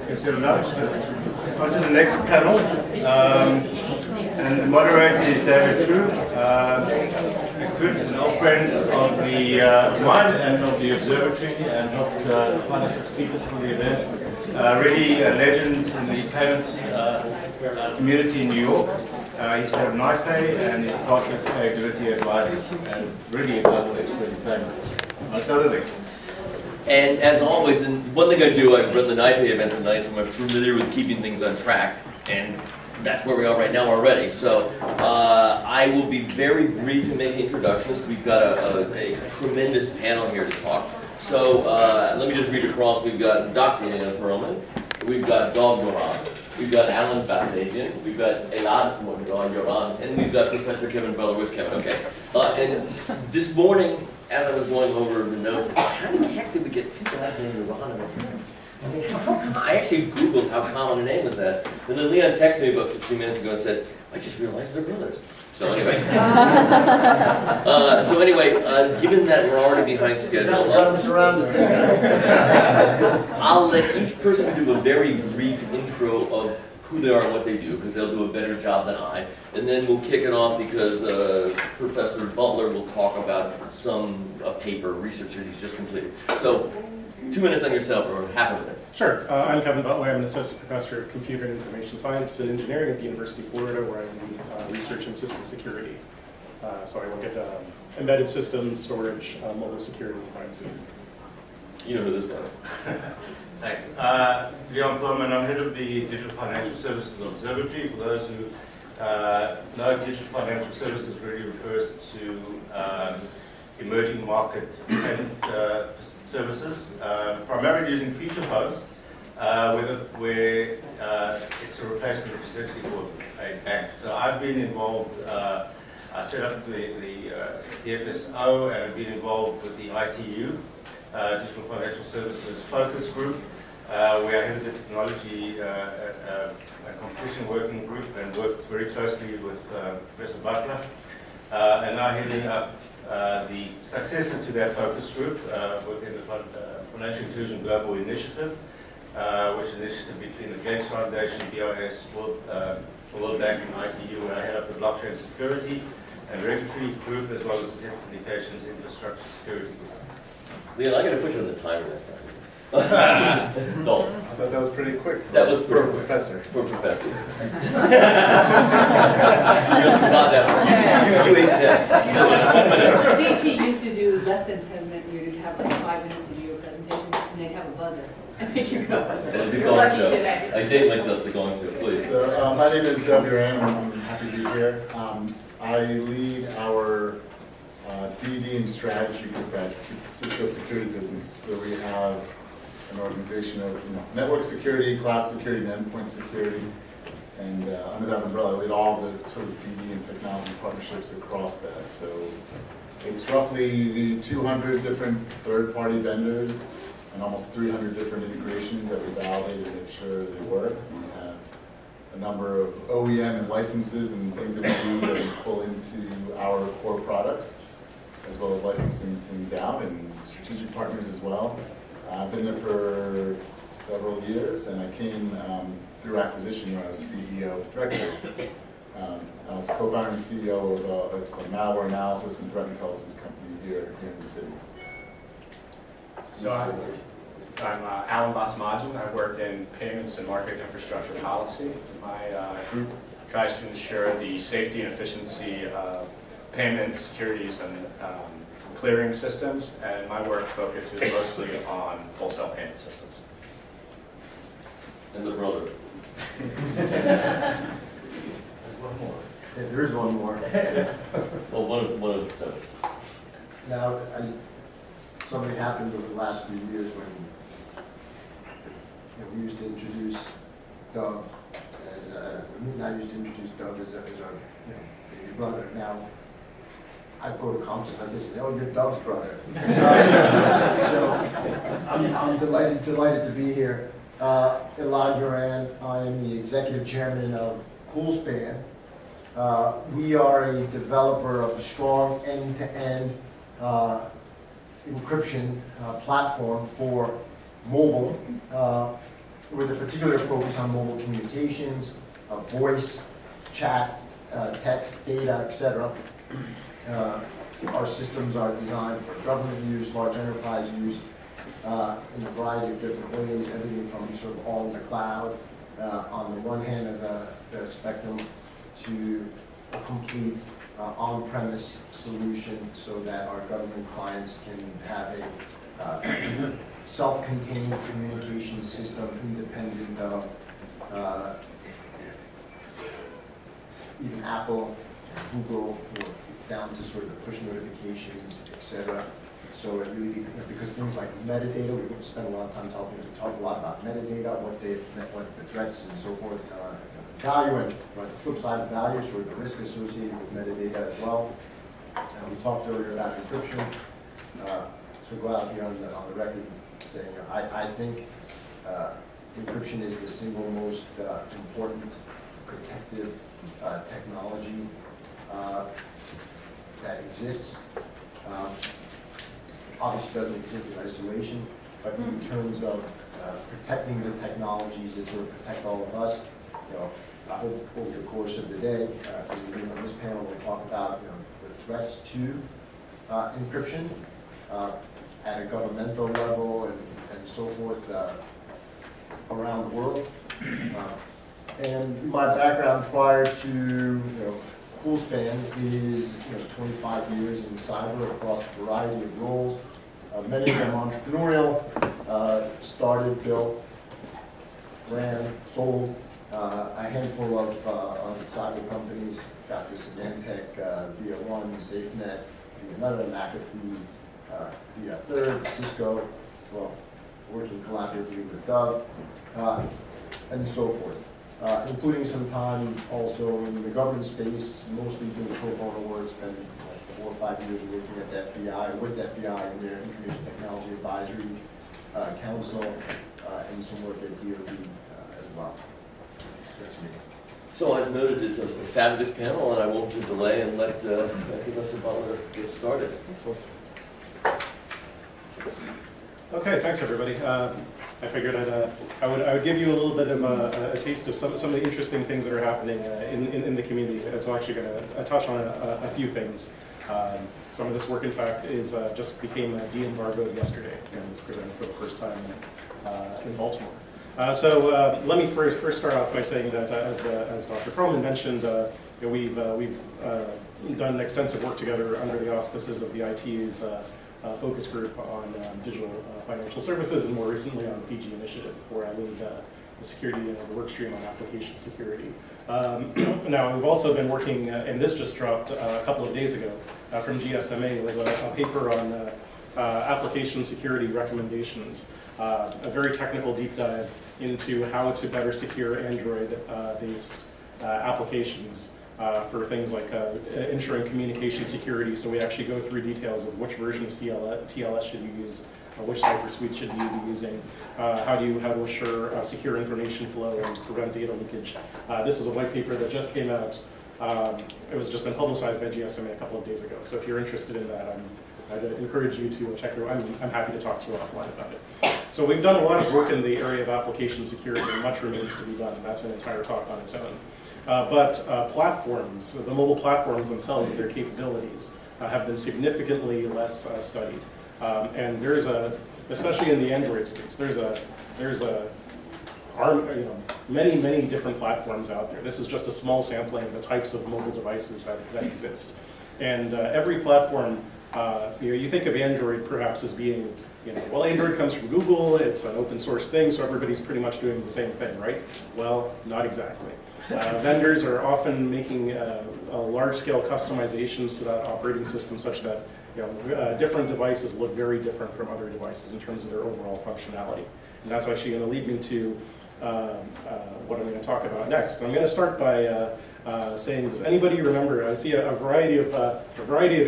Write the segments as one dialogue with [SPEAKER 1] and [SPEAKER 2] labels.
[SPEAKER 1] On to the next panel. And the moderator is David True, a good and old friend of the mine and of the observatory, and helped find us some speakers for the event. Really a legend in the payments community in New York. He's head of NYPay and he's part of PayGility advisors, and really a global expert in payments, amongst other things.
[SPEAKER 2] And as always, and one thing I do, I run the NYPay events at night, so I'm familiar with keeping things on track, and that's where we are right now already. So I will be very brief in making introductions. We've got a tremendous panel here to talk. So let me just read across. We've got Dr. Perlman, we've got Yoran, we've got Alan Basmajian, we've got Elad, Yoran, and we've got Professor Kevin Butler. Where's Kevin? Okay. And this morning, as I was going over the notes, how the heck did we get two guys named Yoran in here? I mean, I actually Googled how common a name is that. And then Leon texted me about 15 minutes ago and said, I just realized they're brothers. So anyway, given that we're already behind schedule, I'll let each person do a very brief intro of who they are and what they do, because they'll do a better job than I. And then we'll kick it off because Professor Butler will talk about a paper research that he's just completed. So 2 minutes on yourself, or half a minute.
[SPEAKER 3] Sure. I'm Kevin Butler. I'm an associate professor of computer and information science and engineering at the University of Florida, where I do research in system security. So I look at embedded systems, storage, mobile security, and privacy.
[SPEAKER 2] You know who this guy is.
[SPEAKER 1] Thanks. Yoran Perlman, I'm head of the Digital Financial Services Observatory. For those who know, digital financial services really refers to emerging market payment services, primarily using feature phones, where it's a replacement of essentially for a bank. So I've been involved. I set up the DFSO, and I've been involved with the ITU, Digital Financial Services Focus Group, where I headed the technology competition working group and worked very closely with Professor Butler, and now heading up the successor to that focus group within the Financial Inclusion Global Initiative, which is an initiative between the Gates Foundation, BIS, World Bank, and ITU, where I head up the blockchain security and regulatory group, as well as the telecommunications infrastructure security group.
[SPEAKER 2] Leon, I got to put you on the timer next time. No.
[SPEAKER 4] I thought that was pretty quick.
[SPEAKER 2] That was
[SPEAKER 4] for a professor.
[SPEAKER 2] For professors. You don't spot that one. You aged that.
[SPEAKER 5] CITI used to do less than 10 minutes. You'd have like 5 minutes to do your presentation, and they'd have a buzzer and make you go. So you're lucky today.
[SPEAKER 2] I date myself to going to, please.
[SPEAKER 4] So my name is Yoran. I'm happy to be here. I lead our BD and strategy group at Cisco Security Business. So we have an organization of network security, cloud security, and endpoint security. And under that umbrella, I lead all the sort of BD and technology partnerships across that. So it's roughly 200 different third-party vendors and almost 300 different integrations that we validate and make sure they work. We have a number of OEM and licenses and things that we do that we pull into our core products, as well as licensing things out, and strategic partners as well. I've been there for several years, and I came through acquisition where I was CEO director. I was co-founder and CEO of a malware analysis and threat intelligence company here in the city.
[SPEAKER 6] So I'm Alan Basmajian. I work in payments and market infrastructure policy. My group tries to ensure the safety and efficiency of payment securities and clearing systems, and my work focuses mostly on wholesale payment systems.
[SPEAKER 2] And the brother.
[SPEAKER 7] One more. Yeah, there is one more.
[SPEAKER 2] Well, one of the two.
[SPEAKER 7] Now, something happened over the last few years when we used to introduce Dove as our baby brother. Now, I go to conferences like this and say, oh, you're Dove's brother. So I'm delighted to be here. Elad Yoran, I am the executive chairman of Koolspan. We are a developer of a strong end-to-end encryption platform for mobile with a particular focus on mobile communications, voice, chat, text, data, etc. Our systems are designed for government use, large enterprise use, in a variety of different ways, everything from sort of all in the cloud, on the one hand of the spectrum, to a complete on-premise solution so that our government clients can have a self-contained communication system independent of even Apple, Google, down to sort of the push notifications, etc. So it really, because things like metadata, we spend a lot of time talk a lot about metadata, what the threats and so forth, value, and the flip side of value, sort of the risk associated with metadata as well. And we talked earlier about encryption. So go out here on the record saying, I think encryption is the single most important protective technology that exists. Obviously doesn't exist in isolation, but in terms of protecting the technologies that will protect all of us, I hope over the course of the day, on this panel, we'll talk about the threats to encryption at a governmental level and so forth around the world. And my background prior to Koolspan is 25 years in cyber across a variety of roles, many of them entrepreneurial, started, built, ran, sold a handful of cyber companies, got to Symantec via one, SafeNet via another, McAfee via a third, Cisco, well, working collaboratively with Dove, and so forth. Including some time also in the government space, mostly doing pro bono work, spent 4 or 5 years working at the FBI, with the FBI in their Information Technology Advisory Council, and some work at DoD as well. That's me.
[SPEAKER 2] So as noted, it's a fabulous panel, and I won't delay and let Professor Butler get started.
[SPEAKER 3] Excellent. Okay, thanks everybody. I figured I would give you a little bit of a taste of some of the interesting things that are happening in the community. It's actually going to touch on a few things. Some of this work, in fact, just became de-embargoed yesterday and was presented for the first time in Baltimore. So let me first start off by saying that, as Dr. Perlman mentioned, we've done extensive work together under the auspices of the IT's focus group on digital financial services, and more recently on the Fiji initiative, where I lead the security and the work stream on application security. Now, we've also been working, and this just dropped a couple of days ago from GSMA. It was a paper on application security recommendations, a very technical deep dive into how to better secure Android-based applications for things like ensuring communication security. So we actually go through details of which version of TLS should you use, which cipher suites should you be using, how to assure secure information flow and prevent data leakage. This is a white paper that just came out. It was just been publicized by GSMA a couple of days ago. So if you're interested in that, I'd encourage you to check it out. I'm happy to talk to you offline about it. So we've done a lot of work in the area of application security, and much remains to be done. That's an entire talk on its own. But platforms, the mobile platforms themselves and their capabilities have been significantly less studied. And there's especially in the Android space, there's many different platforms out there. This is just a small sampling of the types of mobile devices that exist. And every platform, you think of Android perhaps as being, well, Android comes from Google, it's an open source thing, so everybody's pretty much doing the same thing, right? Well, not exactly. Vendors are often making large-scale customizations to that operating system such that different devices look very different from other devices in terms of their overall functionality. And that's actually going to lead me to what I'm going to talk about next. I'm going to start by saying, does anybody remember? I see a variety of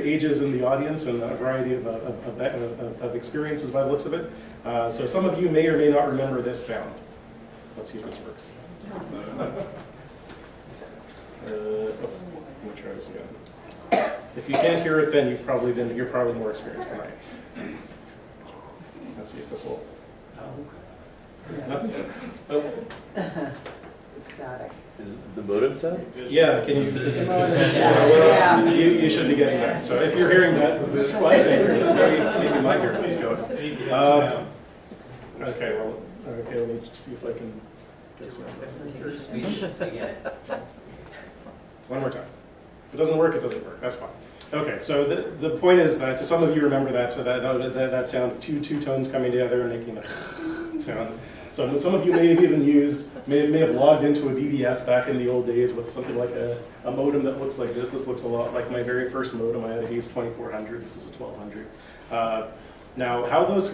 [SPEAKER 3] ages in the audience and a variety of experiences by the looks of it. So some of you may or may not remember this sound. Let's see if this works. I'm going to try this again. If you can't hear it, then you're probably more experienced than I am. Let's see if this will. Nothing? Oh,
[SPEAKER 8] Static.
[SPEAKER 2] Is the modem sound?
[SPEAKER 3] yeah, can you?
[SPEAKER 8] Yeah.
[SPEAKER 3] You should be getting that. So if you're hearing that, well, maybe my hearing is going. Okay, well, okay, let me just see if I can get some. One more time. If it doesn't work, it doesn't work. That's fine. Okay, so the point is that some of you remember that sound of two tones coming together and making a sound. So some of you may have even may have logged into a BBS back in the old days with something like a modem that looks like this. This looks a lot like my very first modem. I had a Hayes 2400. This is a 1200. Now, how those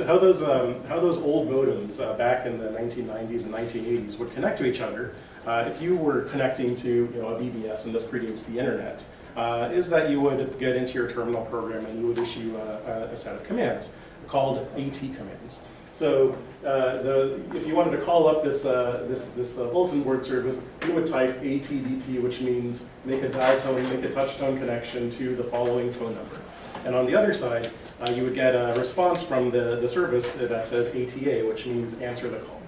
[SPEAKER 3] old modems back in the 1990s and 1980s would connect to each other, if you were connecting to a BBS, and this predates the internet, is that you would get into your terminal program and you would issue a set of commands called AT commands. So if you wanted to call up this bulletin board service, you would type ATDT, which means make a dial tone, make a touch tone connection to the following phone number. And on the other side, you would get a response from the service that says ATA, which means answer the call.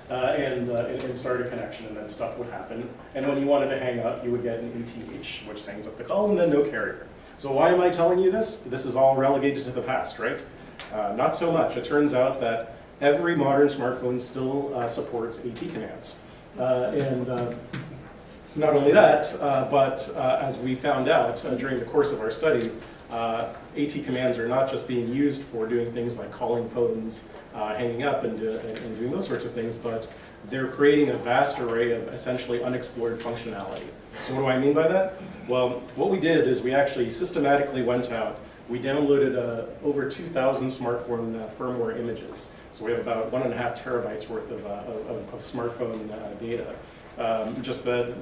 [SPEAKER 3] And start a connection, and then stuff would happen. And when you wanted to hang up, you would get an ATH, which hangs up the call, and then no carrier. So why am I telling you this? This is all relegated to the past, right? Not so much. It turns out that every modern smartphone still supports AT commands. Not only that, but as we found out during the course of our study, AT commands are not just being used for doing things like calling phones, hanging up, and doing those sorts of things, but they're creating a vast array of essentially unexplored functionality. So what do I mean by that? Well, what we did is we actually systematically went out. We downloaded over 2,000 smartphone firmware images. So we have about 1.5 terabytes worth of smartphone data. Just the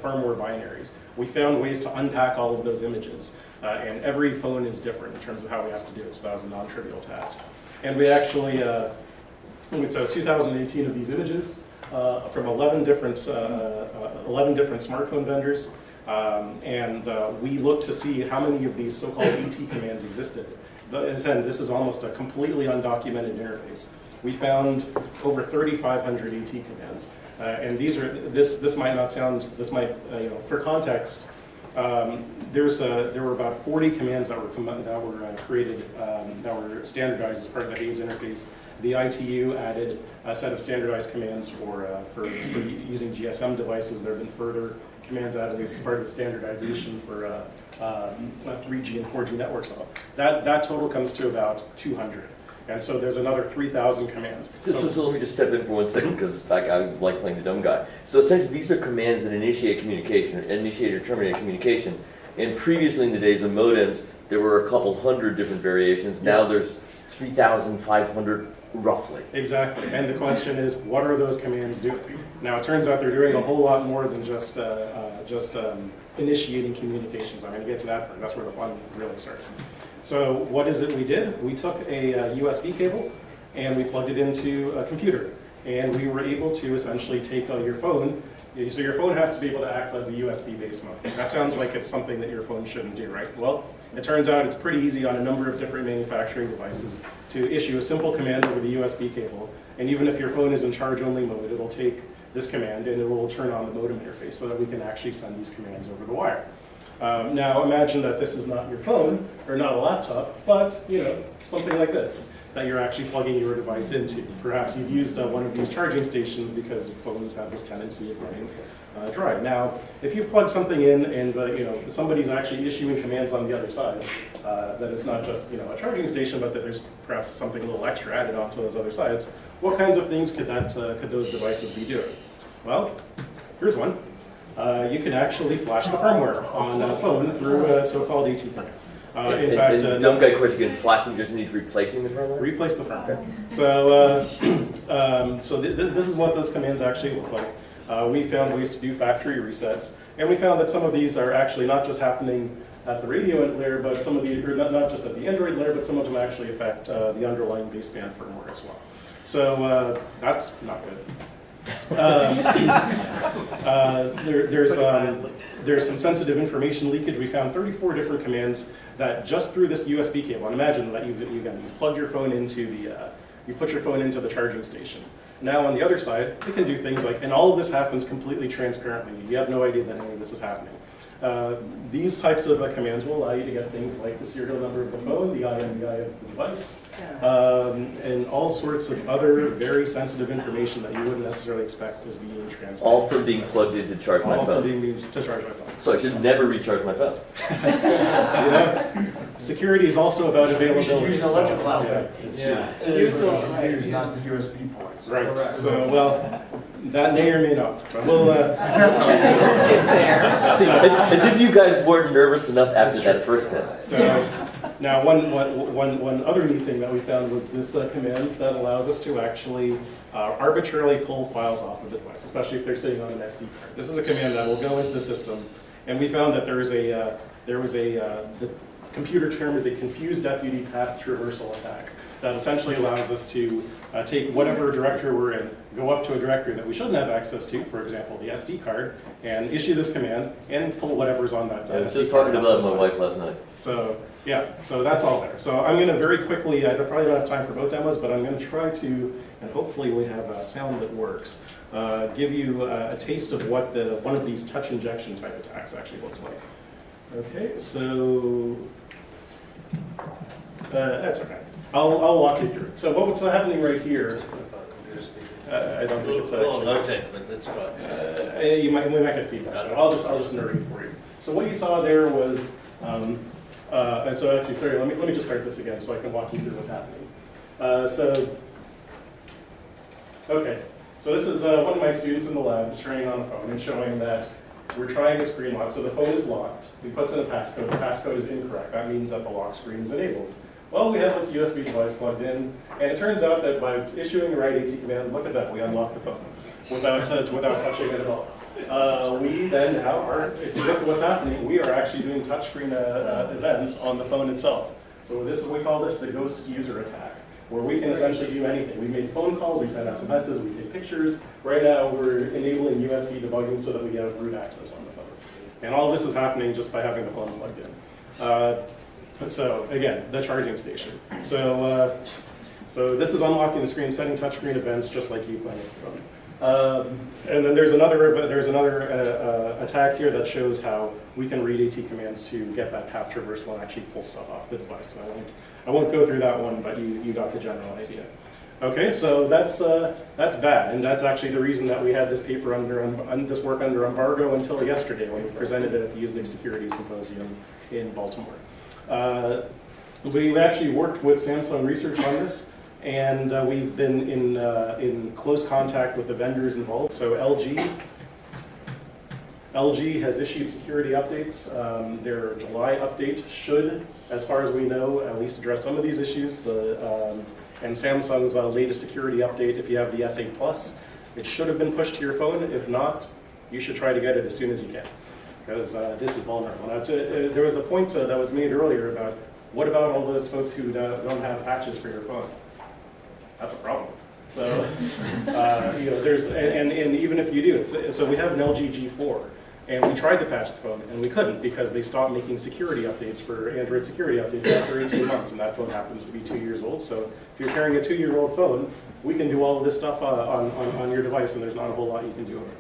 [SPEAKER 3] firmware binaries. We found ways to unpack all of those images, and every phone is different in terms of how we have to do it, so that was a non-trivial task. And we actually, so 2018 of these images from 11 different smartphone vendors, and we looked to see how many of these so-called AT commands existed. And this is almost a completely undocumented interface. We found over 3,500 AT commands. And this might not sound, for context, there were about 40 commands that were created, that were standardized as part of the Hayes interface. The ITU added a set of standardized commands for using GSM devices. There have been further commands added as part of the standardization for 3G and 4G networks. That total comes to about 200. And so there's another 3,000 commands.
[SPEAKER 2] So let me just step in for 1 second, because I like playing the dumb guy. So essentially, these are commands that initiate communication, or initiate or terminate communication. And previously in the days of modems, there were a couple hundred different variations. Now there's 3,500 roughly.
[SPEAKER 3] Exactly. And the question is, what are those commands doing? Now, it turns out they're doing a whole lot more than just initiating communications. I'm going to get to that part. That's where the fun really starts. So what is it we did? We took a USB cable and we plugged it into a computer. And we were able to essentially take your phone. So your phone has to be able to act as a USB-based modem. That sounds like it's something that your phone shouldn't do, right? Well, it turns out it's pretty easy on a number of different manufacturing devices to issue a simple command over the USB cable. And even if your phone is in charge-only mode, it'll take this command and it will turn on the modem interface so that we can actually send these commands over the wire. Now imagine that this is not your phone or not a laptop, but something like this that you're actually plugging your device into. Perhaps you've used one of these charging stations because phones have this tendency of running dry. Now, if you plug something in and somebody's actually issuing commands on the other side, that it's not just a charging station, but that there's perhaps something a little extra added onto those other sides, what kinds of things could those devices be doing? Well, here's one. You can actually flash the firmware on a phone through a so-called AT command. In fact,
[SPEAKER 2] dumb guy question, can flashing just means replacing the firmware?
[SPEAKER 3] Replace the firmware. So, this is what those commands actually look like. We found ways to do factory resets, and we found that some of these are actually not just happening at the radio layer, but some of these are not just at the Android layer, but some of them actually affect the underlying baseband firmware as well. So that's not good. There's some sensitive information leakage. We found 34 different commands that just through this USB cable. And imagine that you plug your phone into you put your phone into the charging station. Now on the other side, it can do things like, and all of this happens completely transparently. You have no idea that any of this is happening. These types of commands will allow you to get things like the serial number of the phone, the IMEI of the device, and all sorts of other very sensitive information that you wouldn't necessarily expect as being transmitted.
[SPEAKER 2] All from being plugged in to charge my
[SPEAKER 3] All from
[SPEAKER 2] phone.
[SPEAKER 3] being used to charge my phone.
[SPEAKER 2] So I should never recharge my phone.
[SPEAKER 3] Security is also about
[SPEAKER 7] You
[SPEAKER 3] availability.
[SPEAKER 7] should use an electrical
[SPEAKER 3] So,
[SPEAKER 7] outlet.
[SPEAKER 3] yeah.
[SPEAKER 7] It is what you should use, not the USB ports.
[SPEAKER 3] Right, so, well, that may or may not, but we'll,
[SPEAKER 2] As if you guys weren't nervous enough after that first one.
[SPEAKER 3] so, now, one other neat thing that we found was this command that allows us to actually arbitrarily pull files off of the device, especially if they're sitting on an SD card. This is a command that will go into the system, and we found that the computer term is a confused deputy path traversal attack that essentially allows us to take whatever directory we're in, go up to a directory that we shouldn't have access to, for example, the SD card, and issue this command and pull whatever's on that
[SPEAKER 2] I was
[SPEAKER 3] SD
[SPEAKER 2] just
[SPEAKER 3] card
[SPEAKER 2] talking
[SPEAKER 3] off
[SPEAKER 2] about
[SPEAKER 3] the
[SPEAKER 2] my
[SPEAKER 3] device.
[SPEAKER 2] wife last night.
[SPEAKER 3] So, yeah, so that's all there. So I'm going to very quickly, I probably don't have time for both demos, but I'm going to try to, and hopefully we have a sound that works, give you a taste of what one of these touch injection type attacks actually looks like. Okay, so that's okay. I'll walk you through it. So what's happening right here? I don't think it's actually.
[SPEAKER 9] No tech, but let's try.
[SPEAKER 3] We might get feedback. But I'll just narrate for you. So what you saw there was, and so actually, sorry, let me just start this again so I can walk you through what's happening. Okay, so this is one of my students in the lab turning on the phone and showing that we're trying a screen lock. So the phone is locked. He puts in a passcode. The passcode is incorrect. That means that the lock screen is enabled. Well, we have this USB device plugged in, and it turns out that by issuing the right AT command, look at that, we unlocked the phone without touching it at all. We then now are, if you look at what's happening, we are actually doing touchscreen events on the phone itself. So this is, we call this the ghost user attack, where we can essentially do anything. We made phone calls, we send SMSs, we take pictures. Right now, we're enabling USB debugging so that we have root access on the phone. And all of this is happening just by having the phone plugged in. So again, the charging station. So this is unlocking the screen, setting touchscreen events just like you planned it from. And then there's another attack here that shows how we can read AT commands to get that path traversal and actually pull stuff off the device. I won't go through that one, but you got the general idea. Okay, so that's bad, and that's actually the reason that we had this paper this work under embargo until yesterday when we presented it at the Univ Security Symposium in Baltimore. We've actually worked with Samsung Research on this, and we've been in close contact with the vendors involved. So LG has issued security updates. Their July update should, as far as we know, at least address some of these issues. And Samsung's latest security update, if you have the S8 Plus, it should have been pushed to your phone. If not, you should try to get it as soon as you can, because this is vulnerable. Now, there was a point that was made earlier about what about all those folks who don't have patches for your phone? That's a problem. So, there's, and even if you do, so we have an LG G4, and we tried to patch the phone, and we couldn't because they stopped making security updates for Android security updates after 18 months, and that phone happens to be 2 years old. So if you're carrying a 2-year-old phone, we can do all of this stuff on your device, and there's not a whole lot you can do about it.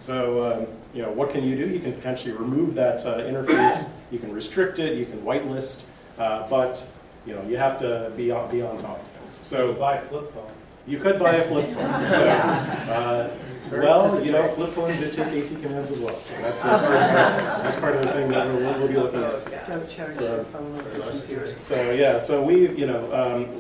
[SPEAKER 3] So, what can you do? You can potentially remove that interface. You can restrict it. You can whitelist, but you have to be on top of things. So
[SPEAKER 9] buy a flip phone.
[SPEAKER 3] You could buy a flip phone. So, flip phones do take AT commands as well. So that's part of the thing that we'll be looking at. So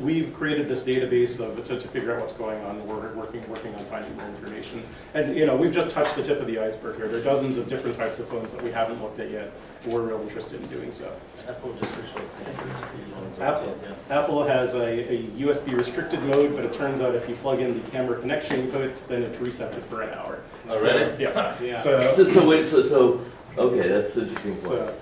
[SPEAKER 3] we've created this database to figure out what's going on. We're working on finding more information. And we've just touched the tip of the iceberg here. There are dozens of different types of phones that we haven't looked at yet. We're real interested in doing so.
[SPEAKER 9] Apple just issued
[SPEAKER 3] Apple has a USB restricted mode, but it turns out if you plug in the camera connection input, then it resets it for an hour.
[SPEAKER 9] Oh, really?
[SPEAKER 3] Yeah.
[SPEAKER 2] So okay, that's an interesting point.
[SPEAKER 3] So,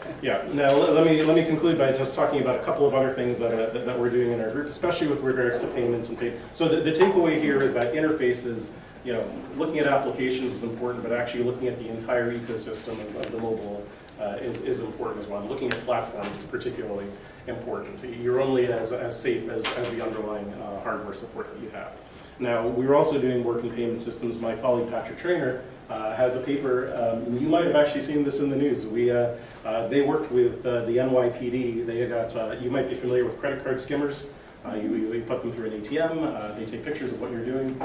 [SPEAKER 3] now let me conclude by just talking about a couple of other things that we're doing in our group, especially with regards to payments and pay. So the takeaway here is that interfaces, looking at applications is important, but actually looking at the entire ecosystem of the mobile is important as well. Looking at platforms is particularly important. You're only as safe as the underlying hardware support that you have. Now, we were also doing work in payment systems. My colleague Patrick Trainer has a paper, and you might have actually seen this in the news. They worked with the NYPD. They got, you might be familiar with credit card skimmers. You put them through an ATM, they take pictures of what you're doing.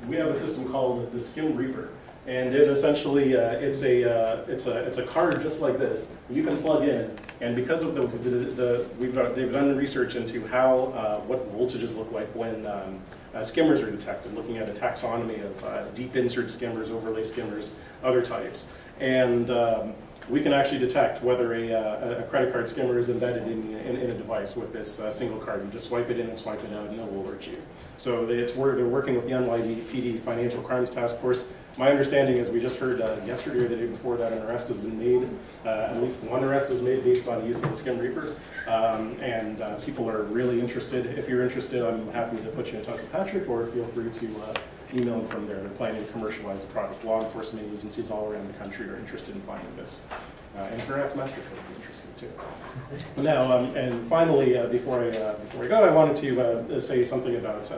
[SPEAKER 3] We have a system called the Skim Reaper. And it essentially, it's a card just like this. You can plug in, and because of they've done research into what voltages look like when skimmers are detected, looking at a taxonomy of deep insert skimmers, overlay skimmers, other types. And we can actually detect whether a credit card skimmer is embedded in a device with this single card. You just swipe it in and swipe it out, and it will alert you. So they're working with the NYPD Financial Crimes Task Force. My understanding is we just heard yesterday or the day before that an arrest has been made. At least one arrest was made based on the use of the Skim Reaper. And people are really interested. If you're interested, I'm happy to put you in touch with Patrick, or feel free to email them from there. They're planning to commercialize the product. Law enforcement agencies all around the country are interested in finding this. And perhaps MasterCard would be interested too. Now, and finally, before I go, I wanted to say something about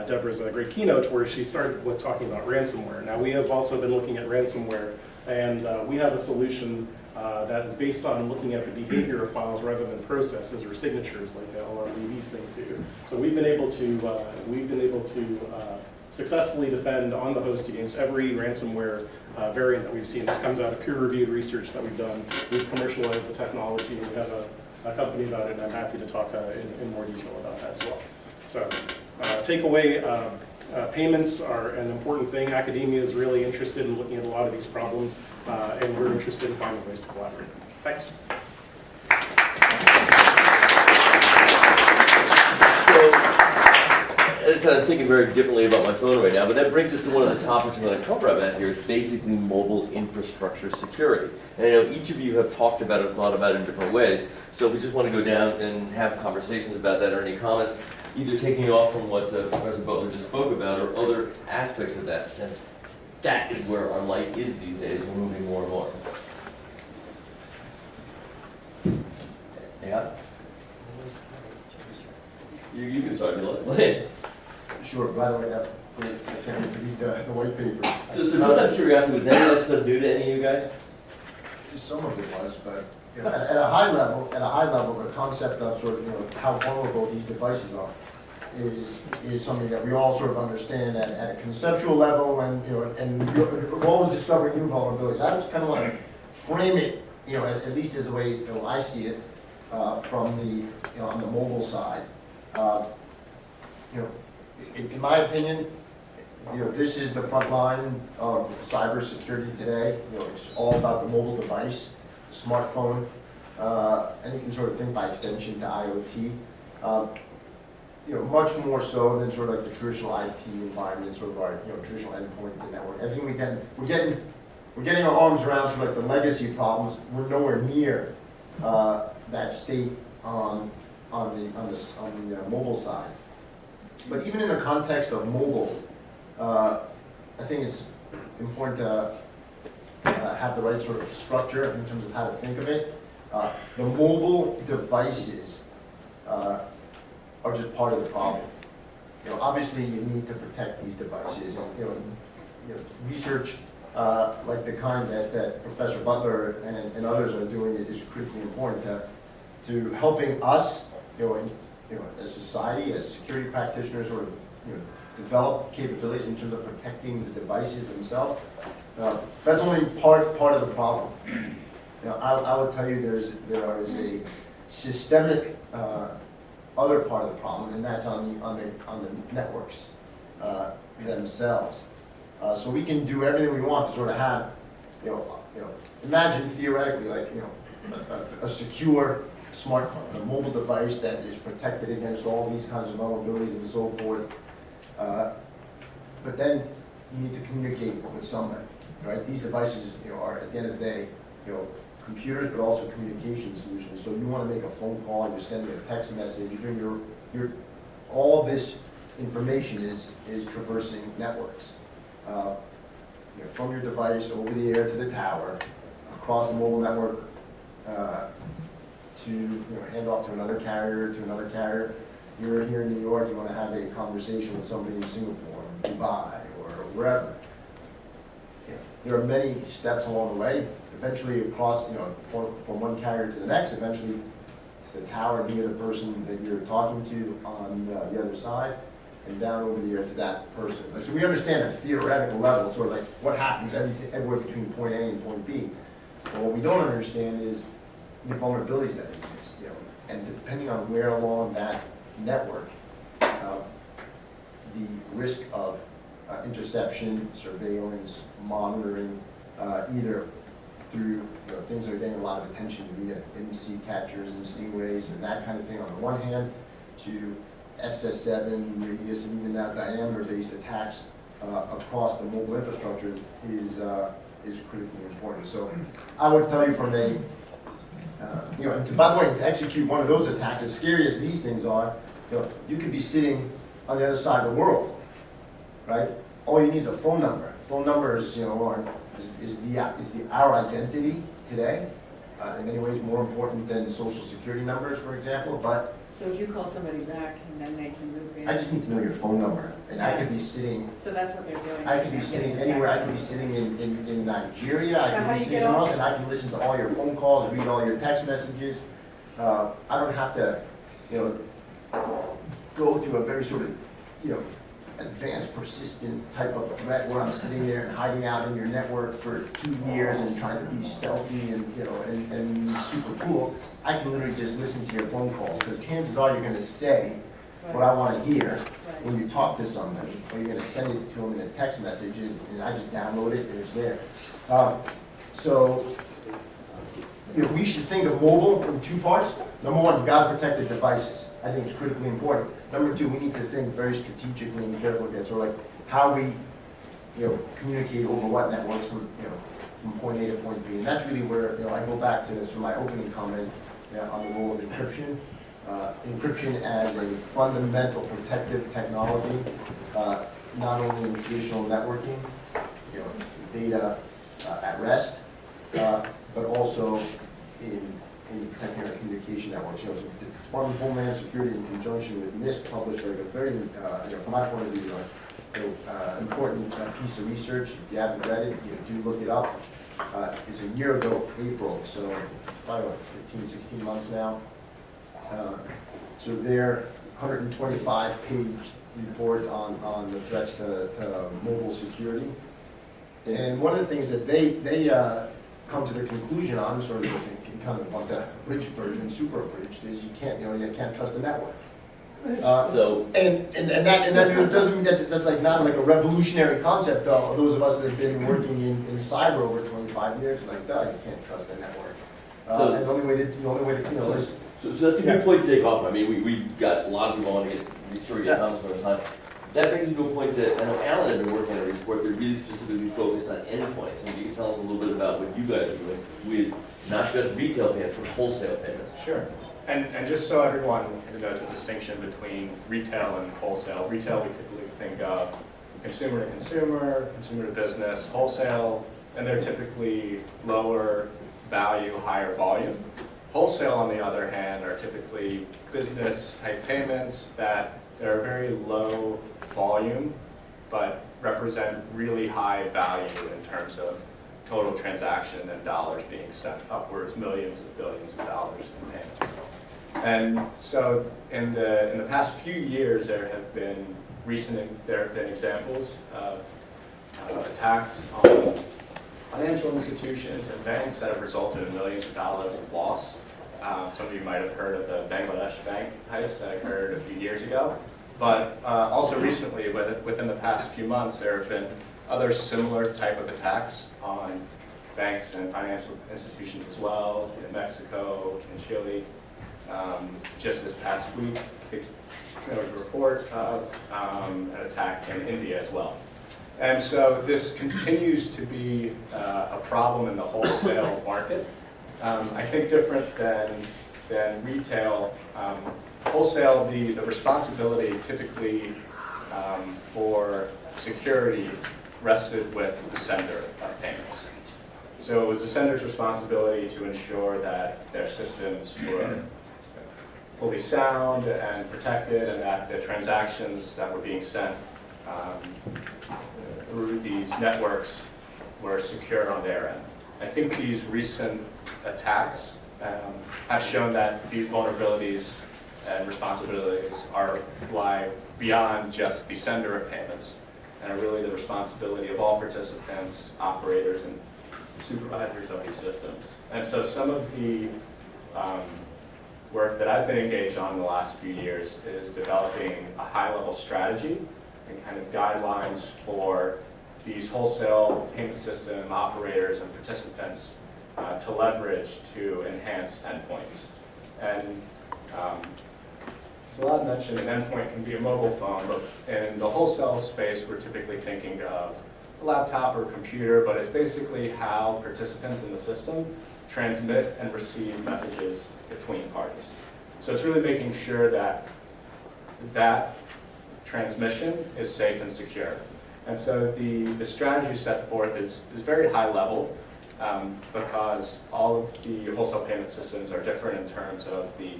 [SPEAKER 3] Deborah's great keynote, where she started with talking about ransomware. Now, we have also been looking at ransomware, and we have a solution that is based on looking at the behavior of files rather than processes or signatures, like all these things do. So we've been able to successfully defend on the host against every ransomware variant that we've seen. This comes out of peer-reviewed research that we've done. We've commercialized the technology. We have a company about it, and I'm happy to talk in more detail about that as well. So, takeaway, payments are an important thing. Academia is really interested in looking at a lot of these problems, and we're interested in finding ways to collaborate. Thanks.
[SPEAKER 2] As I said, I'm thinking very differently about my phone right now, but that brings us to one of the topics I'm going to cover about here. It's basically mobile infrastructure security. And I know each of you have talked about it or thought about it in different ways, so we just want to go down and have conversations about that, or any comments, either taking off from what Professor Butler just spoke about, or other aspects of that, since that is where our life is these days. We're moving more and more. Yeah? You can start, Elad.
[SPEAKER 7] Sure, by the way, I can't wait to read the white paper.
[SPEAKER 2] So just out of curiosity, was any of that stuff new to any of you guys?
[SPEAKER 7] Some of it was, but you know, at a high level, the concept of sort of how vulnerable these devices are is something that we all sort of understand at a conceptual level, and we're always discovering new vulnerabilities. I just kind of want to frame it, at least as the way I see it from the on the mobile side. In my opinion, this is the front line of cybersecurity today. It's all about the mobile device, the smartphone, and you can sort of think by extension to IoT. Much more so than sort of like the traditional IT environment, sort of our traditional endpoint and network. I think we're getting our arms around sort of like the legacy problems. We're nowhere near that state on the mobile side. But even in the context of mobile, I think it's important to have the right sort of structure in terms of how to think of it. The mobile devices are just part of the problem. Obviously you need to protect these devices. Research like the kind that Professor Butler and others are doing is critically important to helping us, as society, as security practitioners, sort of, develop capabilities in terms of protecting the devices themselves. That's only part of the problem. I would tell you there is a systemic other part of the problem, and that's on the networks themselves. So we can do everything we want to sort of have, imagine theoretically like a secure smartphone, a mobile device that is protected against all these kinds of vulnerabilities and so forth. But then you need to communicate with somebody, right? These devices, are at the end of the day, computers, but also communication solutions. So you want to make a phone call, you're sending a text message, all this information is traversing networks. From your device over the air to the tower, across the mobile network, to hand off to another carrier, you're here in New York, you want to have a conversation with somebody in Singapore, Dubai, or wherever. There are many steps along the way. Eventually, across, from one carrier to the next, eventually to the tower and hear the person that you're talking to on the other side, and down over the air to that person. So we understand at a theoretical level, sort of like what happens everywhere between point A and point B. But what we don't understand is the vulnerabilities that exist, and depending on where along that network, the risk of interception, surveillance, monitoring, either through things that are getting a lot of attention, via MC catchers and stingrays and that kind of thing on the one hand, to SS7 radius and even now diameter-based attacks across the mobile infrastructure is critically important. So I would tell you from a, and by the way, to execute one of those attacks, as scary as these things are, you could be sitting on the other side of the world, right? All you need is a phone number. Phone number is, is our identity today. In many ways more important than social security numbers, for example, but
[SPEAKER 5] So if you call somebody back and then they can move in.
[SPEAKER 7] I just need to know your phone number. And I could be sitting,
[SPEAKER 5] So that's what they're doing.
[SPEAKER 7] I could be sitting anywhere. I could be sitting in Nigeria. I
[SPEAKER 5] So how
[SPEAKER 7] could
[SPEAKER 5] do
[SPEAKER 7] be
[SPEAKER 5] you
[SPEAKER 7] sitting
[SPEAKER 5] get
[SPEAKER 7] somewhere
[SPEAKER 5] off?
[SPEAKER 7] else, and I can listen to all your phone calls, read all your text messages. I don't have to, go through a very sort of, advanced, persistent type of threat where I'm sitting there and hiding out in your network for 2 years and trying to be stealthy and, and super cool. I can literally just listen to your phone calls, because chances are you're going to say what I want to hear when you talk to somebody, or you're going to send it to them in a text message, and I just download it and it's there. So we should think of mobile in two parts. Number one, you've got to protect the devices. I think it's critically important. Number two, we need to think very strategically and carefully at sort of like how we, communicate over what networks from point A to point B. And that's really where, I go back to sort of my opening comment on the role of encryption. Encryption as a fundamental protective technology, not only in traditional networking, data at rest, but also in protecting our communication networks. So the Department of Homeland Security, in conjunction with NIST, published like a very, from my point of view, important piece of research. If you haven't read it, do look it up. It's a year ago, April, so probably about 15, 16 months now. So their 125-page report on the threats to mobile security. And one of the things that they come to the conclusion on, sort of kind of like the bridge version, super abridged, is you can't trust the network. And that doesn't mean that that's like not like a revolutionary concept. Those of us that have been working in cyber over 25 years, like, duh, you can't trust the network. And the only way to is.
[SPEAKER 2] So that's a good point to take off. I mean, we got a lot of people on to get sure get comments for the time. That brings me to a point that I know Alan had been working on a report that really specifically focused on endpoints. And you can tell us a little bit about what you guys are doing with not just retail payments, but wholesale payments.
[SPEAKER 6] Sure. And just so everyone knows the distinction between retail and wholesale. Retail, we typically think of consumer to consumer, consumer to business, wholesale, and they're typically lower value, higher volume. Wholesale, on the other hand, are typically business-type payments that they're very low volume, but represent really high value in terms of total transaction and dollars being sent, upwards millions of billions of dollars in payments. And so in the past few years, there have been examples of attacks on financial institutions and banks that have resulted in millions of dollars of loss. Some of you might have heard of the Bangladesh bank heist that occurred a few years ago. But also recently, within the past few months, there have been other similar type of attacks on banks and financial institutions as well, in Mexico, in Chile. Just this past week, there was a report of an attack in India as well. And so this continues to be a problem in the wholesale market. I think different than retail. Wholesale, the responsibility typically for security rested with the sender of payments. So it was the sender's responsibility to ensure that their systems were fully sound and protected, and that the transactions that were being sent through these networks were secure on their end. I think these recent attacks have shown that these vulnerabilities and responsibilities lie beyond just the sender of payments and are really the responsibility of all participants, operators, and supervisors of these systems. And so some of the work that I've been engaged on in the last few years is developing a high-level strategy and kind of guidelines for these wholesale payment system operators and participants to leverage to enhance endpoints. And as Elad mentioned, an endpoint can be a mobile phone, but in the wholesale space, we're typically thinking of a laptop or computer, but it's basically how participants in the system transmit and receive messages between parties. So it's really making sure that that transmission is safe and secure. And so the strategy set forth is very high level because all of the wholesale payment systems are different in terms of the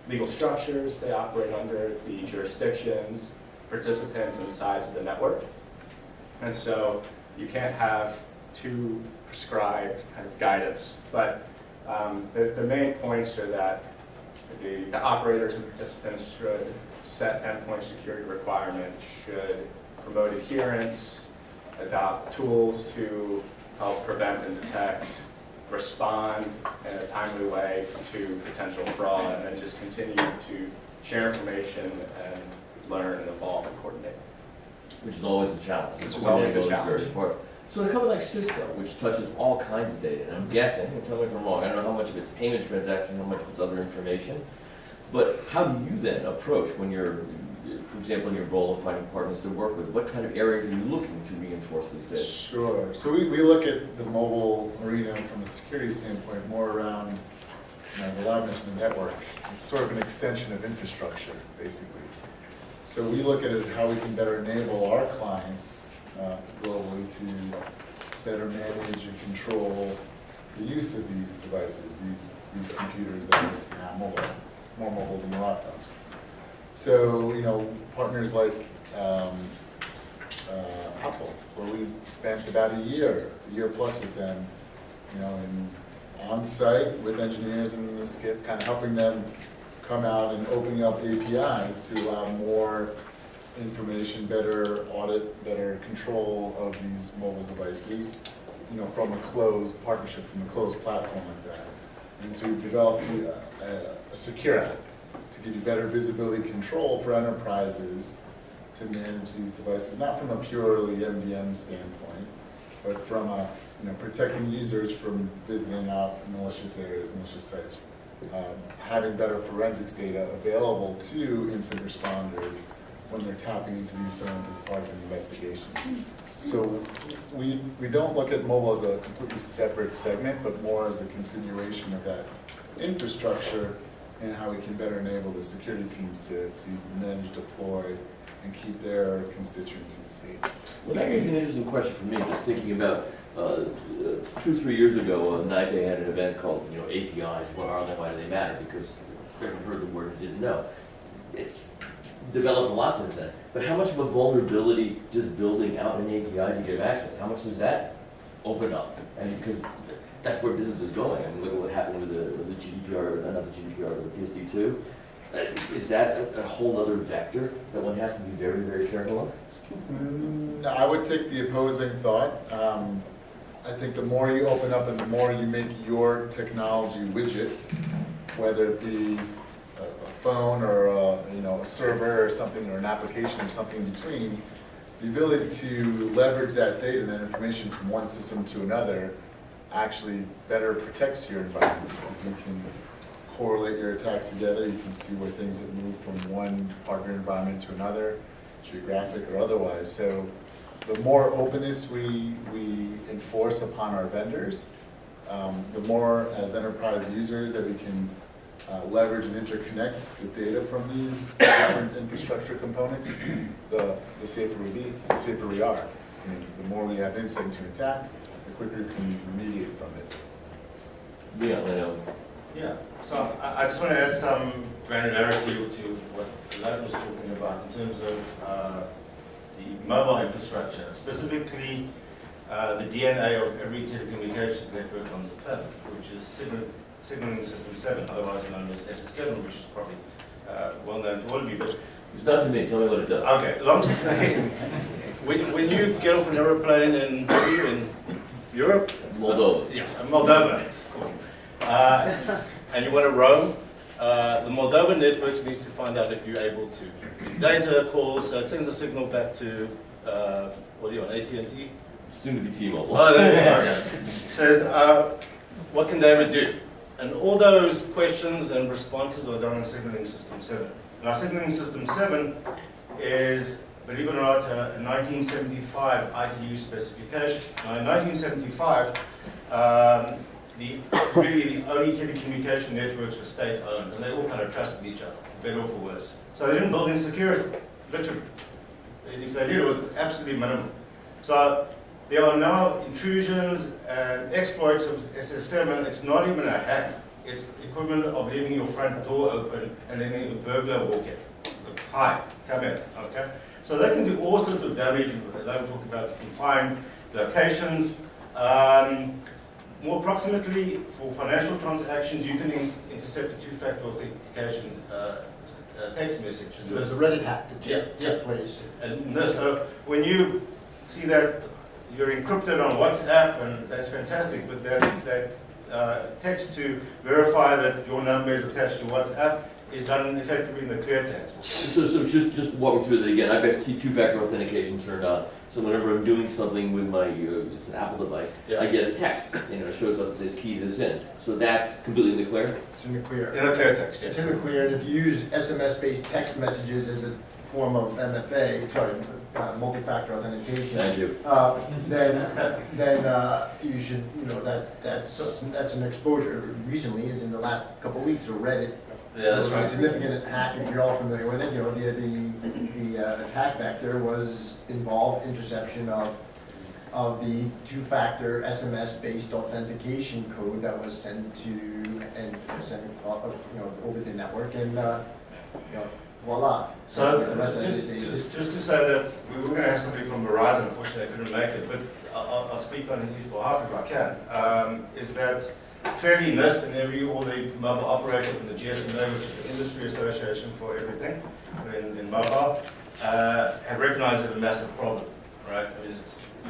[SPEAKER 6] legal structures they operate under, the jurisdictions, participants, and the size of the network. And so you can't have too prescribed kind of guidance. But the main points are that the operators and participants should set endpoint security requirements, should promote adherence, adopt tools to help prevent and detect, respond in a timely way to potential fraud, and then just continue to share information and learn and evolve and coordinate.
[SPEAKER 2] Which is always a challenge.
[SPEAKER 6] Which is always a
[SPEAKER 2] Coordinating
[SPEAKER 6] challenge.
[SPEAKER 2] is very important. So in a company like Cisco, which touches all kinds of data, and I'm guessing, and tell me if I'm wrong, I don't know how much of it's payment transaction, how much of it's other information, but how do you then approach when you're, for example, in your role of finding partners to work with, what kind of areas are you looking to reinforce these data?
[SPEAKER 4] Sure. So we look at the mobile arena from a security standpoint more around, the Elad mentioned the network. It's sort of an extension of infrastructure, basically. So we look at it how we can better enable our clients globally to better manage and control the use of these devices, these computers that are now mobile, more mobile than laptops. So, partners like Apple, where we spent about a year plus with them, on site with engineers in the SCIF, kind of helping them come out and opening up APIs to allow more information, better audit, better control of these mobile devices, from a closed partnership, from a closed platform like that. And to develop a secure app to give you better visibility control for enterprises to manage these devices, not from a purely MDM standpoint, but from a, protecting users from visiting out malicious areas, malicious sites, having better forensics data available to incident responders when they're tapping into these phones as part of an investigation. So we don't look at mobile as a completely separate segment, but more as a continuation of that infrastructure and how we can better enable the security teams to manage, deploy, and keep their constituencies safe.
[SPEAKER 2] Well, that is an interesting question for me, just thinking about 2-3 years ago, NYPay had an event called, APIs, what are they, why do they matter? Because everyone heard the word and didn't know. It's developed a lot since then. But how much of a vulnerability just building out an API to give access, how much does that open up? And because that's where business is going. I mean, look at what happened with the GDPR, not the GDPR, but the PSD2. Is that a whole other vector that one has to be very, very careful of?
[SPEAKER 4] I would take the opposing thought. I think the more you open up and the more you make your technology widget, whether it be a phone or a server or something, or an application or something in between, the ability to leverage that data and that information from one system to another actually better protects your environment, because you can correlate your attacks together. You can see where things have moved from one partner environment to another, geographic or otherwise. So the more openness we enforce upon our vendors, the more as enterprise users that we can leverage and interconnect the data from these different infrastructure components, the safer we be, the safer we are. And the more we have insight into attack, the quicker we can remediate from it.
[SPEAKER 2] Yeah, I know.
[SPEAKER 1] Yeah, so I just want to add some granularity to what Elad was talking about in terms of the mobile infrastructure, specifically the DNA of every telecommunications network on the planet, which is signaling system 7, otherwise known as SS7, which is probably well known to all of you. But
[SPEAKER 2] It's not to me, tell me what it does.
[SPEAKER 1] okay, long story. When you get off an aeroplane in Europe,
[SPEAKER 2] Moldova.
[SPEAKER 1] yeah, Moldova, of course, and you want to roam, the Moldovan networks needs to find out if you're able to data calls, so it sends a signal back to what are you on, AT&T?
[SPEAKER 2] Soon to be T-Mobile.
[SPEAKER 1] Oh, there you go. Okay. Says, what can David do? And all those questions and responses are done on signaling system 7. Now, signaling system 7 is, believe it or not, a 1975 ITU specification. Now, in 1975, really the only telecommunication networks were state-owned, and they all kind of trusted each other, for better or for worse. So they didn't build in security, literally. And if they did, it was absolutely minimal. So there are now intrusions and exploits of SS7. It's not even a hack. It's the equivalent of leaving your front door open and then a burglar walk in. Hi, come in, okay? So they can do all sorts of damage. They don't talk about confined locations. More approximately, for financial transactions, you can intercept a two-factor authentication text message.
[SPEAKER 7] So there's a Reddit hack that just
[SPEAKER 1] Yeah.
[SPEAKER 7] took place.
[SPEAKER 1] And no, so when you see that you're encrypted on WhatsApp, and that's fantastic, but that text to verify that your number is attached to WhatsApp is done effectively in the clear text.
[SPEAKER 2] So just walk me through that again. I've got two-factor authentication turned on. So whenever I'm doing something with my it's an Apple device,
[SPEAKER 1] Yeah.
[SPEAKER 2] I get a text, and it shows up and says key this in. So that's completely in the clear?
[SPEAKER 7] It's in the clear.
[SPEAKER 1] In a clear text, yes.
[SPEAKER 7] It's in the clear, and if you use SMS-based text messages as a form of multi-factor authentication,
[SPEAKER 2] Thank you.
[SPEAKER 7] then you should, that's an exposure. Recently, is in the last couple of weeks, or Reddit.
[SPEAKER 1] Yeah, that's
[SPEAKER 7] It was a
[SPEAKER 1] right.
[SPEAKER 7] significant hack, if you're all familiar with it. The attack vector was involved interception of the two-factor SMS-based authentication code that was sent to over the network, and voila.
[SPEAKER 1] So,
[SPEAKER 7] the rest of this is
[SPEAKER 1] just to say that we were going to have somebody from Verizon, unfortunately I couldn't make it, but I'll speak on his behalf if I can, is that clearly NIST and all the mobile operators and the GSMA, which is the industry association for everything in mobile, have recognized as a massive problem, right? I mean,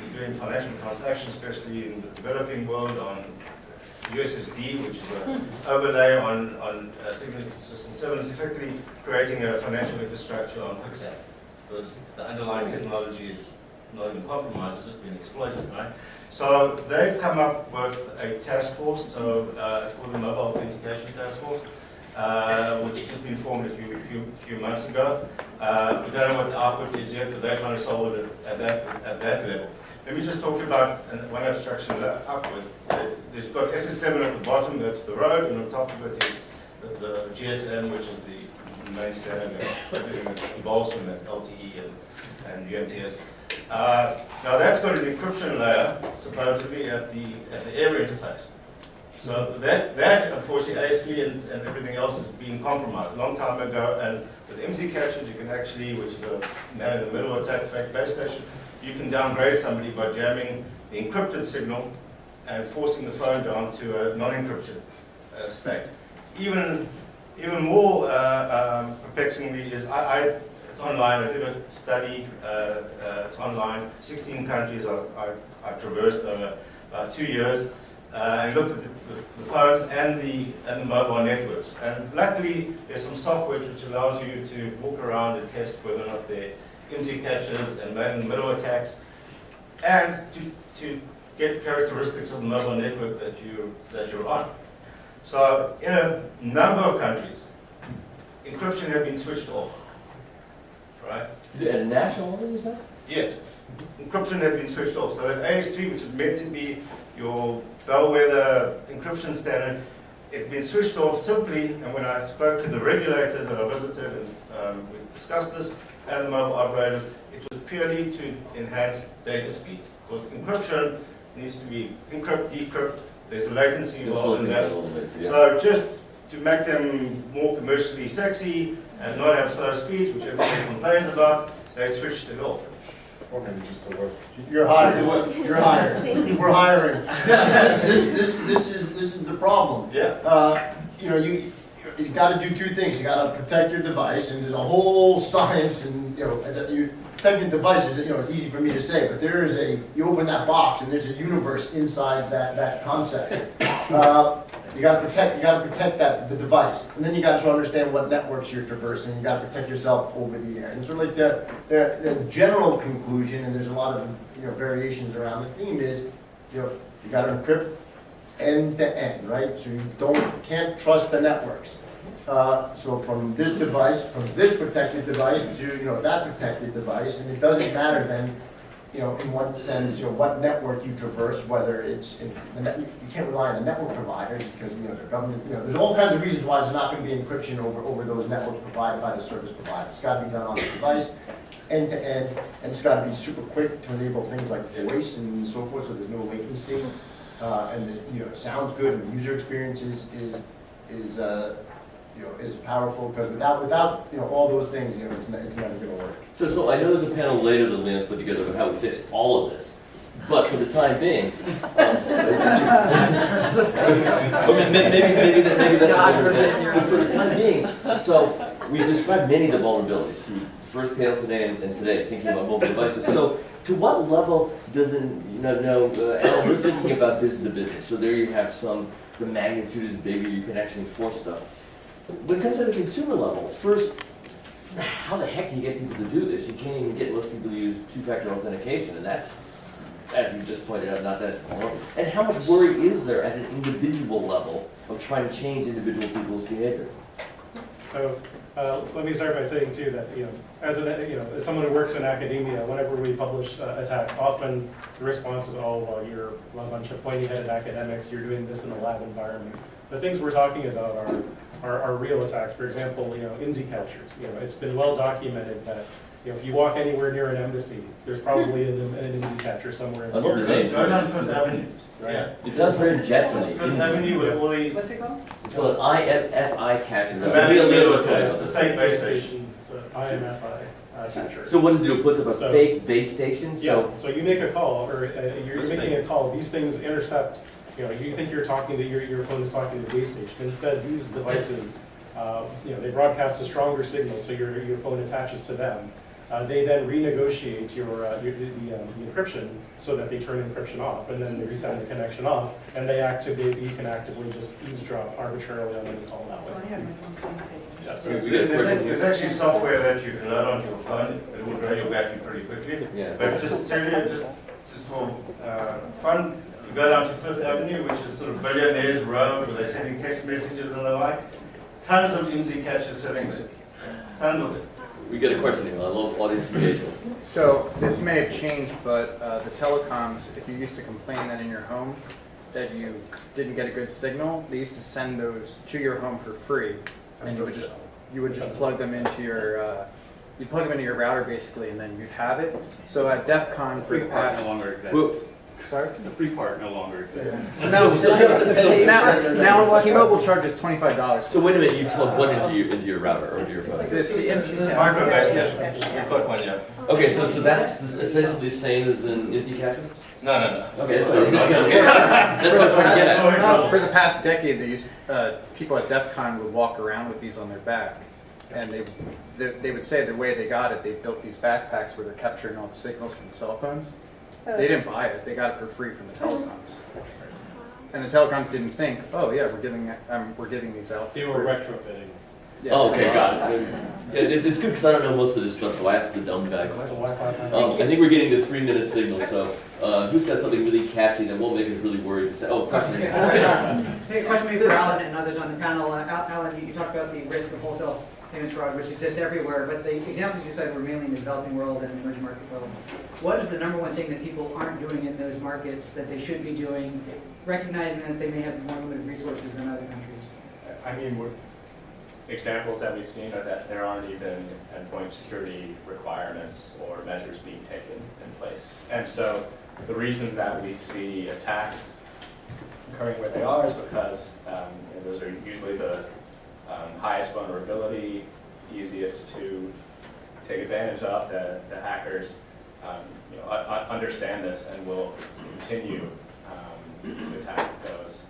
[SPEAKER 1] you're doing financial transactions, especially in the developing world, on USSD, which is an overlay on signaling system 7, is effectively creating a financial infrastructure on quicksand, because the underlying technology is not even compromised, it's just been exploited, right? So they've come up with a task force, so it's called the Mobile Authentication Task Force, which has just been formed a few months ago. We don't know what the output is yet, but they're trying to solve it at that level. Let me just talk about one abstraction upward. There's got SS7 at the bottom, that's the road, and on top of it is the GSM, which is the main standard, everything that involves from that LTE and UMTS. Now that's got an encryption layer, supposedly, at the air interface. So that unfortunately, AS3 and everything else has been compromised a long time ago, and with MC catchers, you can actually, which is a man-in-the-middle attack, fake base station, you can downgrade somebody by jamming the encrypted signal and forcing the phone down to a non-encrypted state. Even more perplexingly is it's online. I did a study. It's online. 16 countries I traversed over 2 years and looked at the phones and the mobile networks. And luckily, there's some software which allows you to walk around and test whether or not they're IMSI catches and man-in-the-middle attacks, and to get the characteristics of the mobile network that you're on. So in a number of countries, encryption had been switched off, right?
[SPEAKER 2] At a national level, is that?
[SPEAKER 1] Yes, encryption had been switched off. So that AS3, which is meant to be your bellwether encryption standard, it had been switched off simply, and when I spoke to the regulators that I visited and we discussed this, and the mobile operators, it was purely to enhance data speeds. Because encryption needs to be encrypt, decrypt, there's a latency
[SPEAKER 2] Just
[SPEAKER 1] involved in
[SPEAKER 2] something
[SPEAKER 1] that.
[SPEAKER 2] a little bit, yeah.
[SPEAKER 1] So just to make them more commercially sexy and not have slow speeds, which everybody complains about, they switch to golf.
[SPEAKER 4] Or maybe just to work.
[SPEAKER 7] You're hired, you're hired, we're hiring. This is the problem.
[SPEAKER 1] Yeah.
[SPEAKER 7] You know, you gotta do two things, you gotta protect your device, and there's a whole science, and, you know, protecting devices, you know, it's easy for me to say, but there is you open that box, and there's a universe inside that concept. You gotta protect the device, and then you gotta sort of understand what networks you're traversing, you gotta protect yourself over the air. And sort of like the general conclusion, and there's a lot of, you know, variations around the theme is, you know, you gotta encrypt end to end, right? So you can't trust the networks. So from this device, from this protected device to, you know, that protected device, and it doesn't matter then, you know, in one sense, you know, what network you traverse, whether it's in you can't rely on the network providers because, you know, the government, you know, there's all kinds of reasons why there's not going to be encryption over those networks provided by the service provider. It's got to be done on the device, end to end, and it's got to be super quick to enable things like voice and so forth, so there's no latency, and you know, it sounds good, and the user experience is you know, is powerful, because without you know, all those things, you know, it's never going to work.
[SPEAKER 2] So I know there's a panel later that Lena's put together about how we fix all of this. But for the time being, maybe that's a different thing. But for the time being, so we've described many of the vulnerabilities through the first panel today and today, thinking about mobile devices. So to what level doesn't, Alan, we're thinking about business to business. So there you have the magnitude is bigger, you can actually enforce stuff. When it comes to the consumer level, first, how the heck do you get people to do this? You can't even get most people to use two-factor authentication, and that's, as you just pointed out, not that horrible. And how much worry is there at an individual level of trying to change individual people's behavior?
[SPEAKER 3] So let me start by saying too that, you know, as someone who works in academia, whenever we publish attacks, often the response is, oh, well, you're a bunch of pointy-headed academics, you're doing this in a lab environment. The things we're talking about are real attacks. For example, you know, INSI catchers. You know, it's been well documented that, you know, if you walk anywhere near an embassy, there's probably an INSI catcher somewhere in
[SPEAKER 2] I love the name.
[SPEAKER 1] Go down Fifth Avenue.
[SPEAKER 3] Right.
[SPEAKER 1] Yeah.
[SPEAKER 2] It sounds very Jetsony.
[SPEAKER 1] Fifth Avenue with all the,
[SPEAKER 5] What's it called?
[SPEAKER 2] It's called an IMSI catcher.
[SPEAKER 1] it's a man, it's a fake base
[SPEAKER 3] Base
[SPEAKER 1] station.
[SPEAKER 3] It's an IMSI catcher.
[SPEAKER 2] So what does it do? It puts up a
[SPEAKER 3] So-
[SPEAKER 2] fake base station?
[SPEAKER 3] Yeah, so you make a call, or you're
[SPEAKER 2] That's
[SPEAKER 3] making
[SPEAKER 2] big.
[SPEAKER 3] a call, these things intercept, you know, you think you're talking to, your phone is talking to the base station. Instead, these devices, you know, they broadcast a stronger signal, so your phone attaches to them. They then renegotiate the encryption so that they turn encryption off, and then they reset the connection off, and you can actively just eavesdrop arbitrarily on any call that
[SPEAKER 5] So I
[SPEAKER 3] way.
[SPEAKER 5] have my phone screen taken.
[SPEAKER 3] Yeah,
[SPEAKER 2] So we got a question here.
[SPEAKER 1] There's actually software that you can load onto your phone. It will drain your battery pretty quickly.
[SPEAKER 2] Yeah.
[SPEAKER 1] But just to tell you, just for fun, you go down to Fifth Avenue, which is sort of billionaires' row, where they're sending text messages and the like. Tons of INSI catchers sitting there. Tons of it.
[SPEAKER 2] We get a question here. I love audience engagement.
[SPEAKER 10] So this may have changed, but the telecoms, if you used to complain that in your home that you didn't get a good signal, they used to send those to your home for free, and you would just plug them into your router basically, and then you'd have it. So at DEF CON for the past,
[SPEAKER 6] longer
[SPEAKER 2] Well,
[SPEAKER 10] sorry.
[SPEAKER 6] The free part no longer exists.
[SPEAKER 10] So now T-Mobile charges $25.
[SPEAKER 2] So wait a minute, you plug one into your router or into your phone?
[SPEAKER 1] Micro base station.
[SPEAKER 2] Okay, so that's essentially the same as an INSI catcher?
[SPEAKER 1] No.
[SPEAKER 2] Okay, that's what I'm trying to get at.
[SPEAKER 10] For the past decade, they used people at DEF CON would walk around with these on their back, and they would say the way they got it, they built these backpacks where they're capturing all the signals from the cell phones. They didn't buy it; they got it for free from the telecoms. And the telecoms didn't think, oh yeah, we're giving these out.
[SPEAKER 9] They were retrofitting.
[SPEAKER 10] Yeah.
[SPEAKER 2] Oh, okay, got it. Yeah, it's good because I don't know most of this stuff, so I asked the dumb guy.
[SPEAKER 3] The Wi-Fi.
[SPEAKER 2] I think we're getting the 3-minute signal, so who's got something really catchy that won't make us really worried to say, oh, question here.
[SPEAKER 8] Hey, question maybe for Alan and others on the panel. Alan, you talked about the risk of wholesale payments fraud, which exists everywhere, but the examples you cited were mainly in the developing world and emerging market world. What is the number one thing that people aren't doing in those markets that they should be doing, recognizing that they may have more limited resources than other countries?
[SPEAKER 6] I mean, examples that we've seen are that there aren't even endpoint security requirements or measures being taken in place. And so the reason that we see attacks occurring where they are is because those are usually the highest vulnerability, easiest to take advantage of. The hackers understand this and will continue to attack those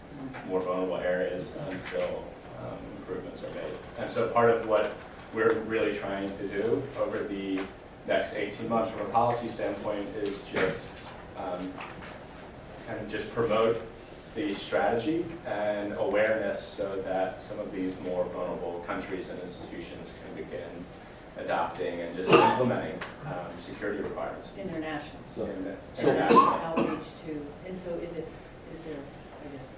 [SPEAKER 6] more vulnerable areas until improvements are made. And so part of what we're really trying to do over the next 18 months from a policy standpoint is just kind of just promote the strategy and awareness so that some of these more vulnerable countries and institutions can begin adopting and just implementing security requirements.
[SPEAKER 5] International
[SPEAKER 6] International.
[SPEAKER 5] outreach too. And so is there, I guess,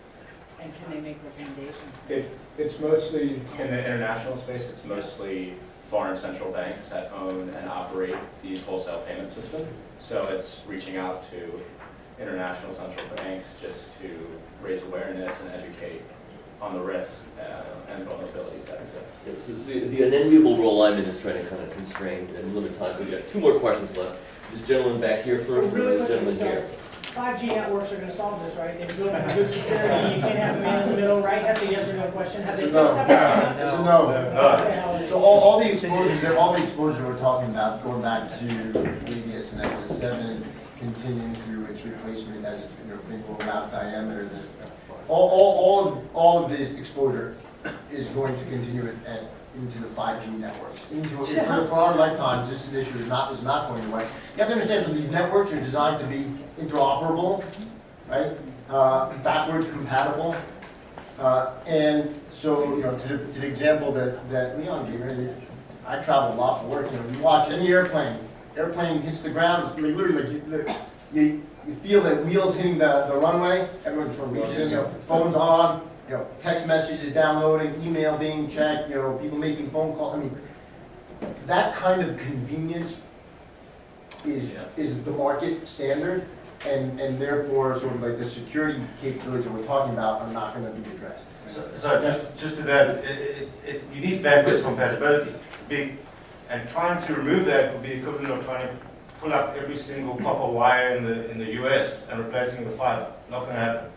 [SPEAKER 5] and can they make recommendations?
[SPEAKER 6] It's mostly, in the international space, it's mostly foreign central banks that own and operate these wholesale payment systems. So it's reaching out to international central banks just to raise awareness and educate on the risk and vulnerabilities that exist.
[SPEAKER 2] Yeah, so the unenviable role I'm in is trying to kind of constrain and limit time. We've got 2 more questions left. This gentleman back here first, and
[SPEAKER 11] really
[SPEAKER 2] this gentleman here.
[SPEAKER 11] 5G networks are going to solve this, right? If you don't have good security, you can't have a man in the middle, right? That's a yes or no question. Have they
[SPEAKER 7] It's
[SPEAKER 11] fixed
[SPEAKER 7] a no.
[SPEAKER 11] that?
[SPEAKER 7] It's a no. So all the exposures we're talking about, going back to previous and SS7, continuing through its replacement as it's been rolled out diameter, all of the exposure is going to continue into the 5G networks. For our lifetimes, this issue is not going away. You have to understand, so these networks are designed to be interoperable, right? Backwards compatible. And so, to the example that Leon gave, I travel a lot for work. You watch any airplane hits the ground, literally, you feel the wheels hitting the runway. Everyone sort of reaches in, phones on, text messages downloading, email being checked, people making phone calls. I mean, that kind of convenience is the market standard, and therefore, sort of like the security capabilities that we're talking about are not going to be addressed.
[SPEAKER 1] So just to that, you need backwards compatibility. And trying to remove that would be equivalent of trying to pull up every single copper wire in the US and replacing it with fiber. Not going to happen.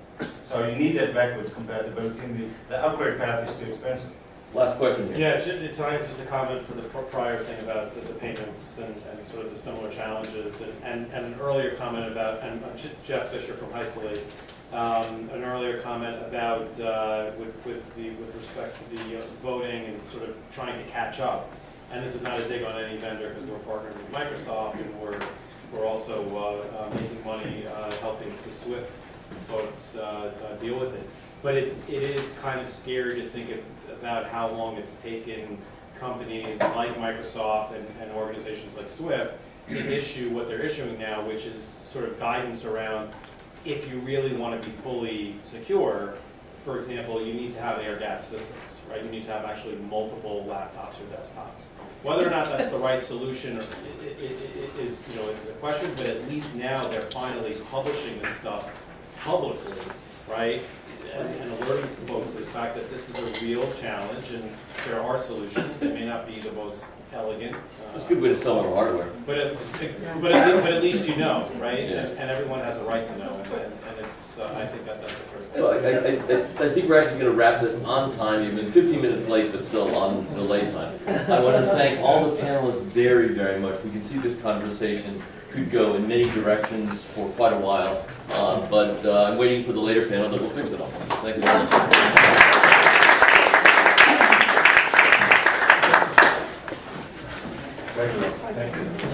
[SPEAKER 1] So you need that backwards compatibility, and the upgrade path is too expensive.
[SPEAKER 2] Last question here.
[SPEAKER 12] Yeah, it's just a comment for the prior thing about the payments and sort of the similar challenges, and an earlier comment about, and Jeff Fisher from Heiseley, an earlier comment about with respect to the voting and sort of trying to catch up. And this is not a dig on any vendor because we're partnering with Microsoft, and we're also making money helping the SWIFT folks deal with it. But it is kind of scary to think about how long it's taken companies like Microsoft and organizations like SWIFT to issue what they're issuing now, which is sort of guidance around if you really want to be fully secure. For example, you need to have air-gapped systems, right? You need to have actually multiple laptops or desktops. Whether or not that's the right solution is a question, but at least now they're finally publishing this stuff publicly, right? And alerting folks to the fact that this is a real challenge and there are solutions. They may not be the most elegant.
[SPEAKER 2] It's a good way to sell our hardware.
[SPEAKER 12] But at least you know, right?
[SPEAKER 2] Yeah.
[SPEAKER 12] And everyone has a right to know, and it's I think that's the critical.
[SPEAKER 2] So I think we're actually going to wrap this on time, even 15 minutes late, but still on the late time. I want to thank all the panelists very, very much. We can see this conversation could go in many directions for quite a while, but I'm waiting for the later panel that will fix it all. Thank you very much.
[SPEAKER 4] Thank you.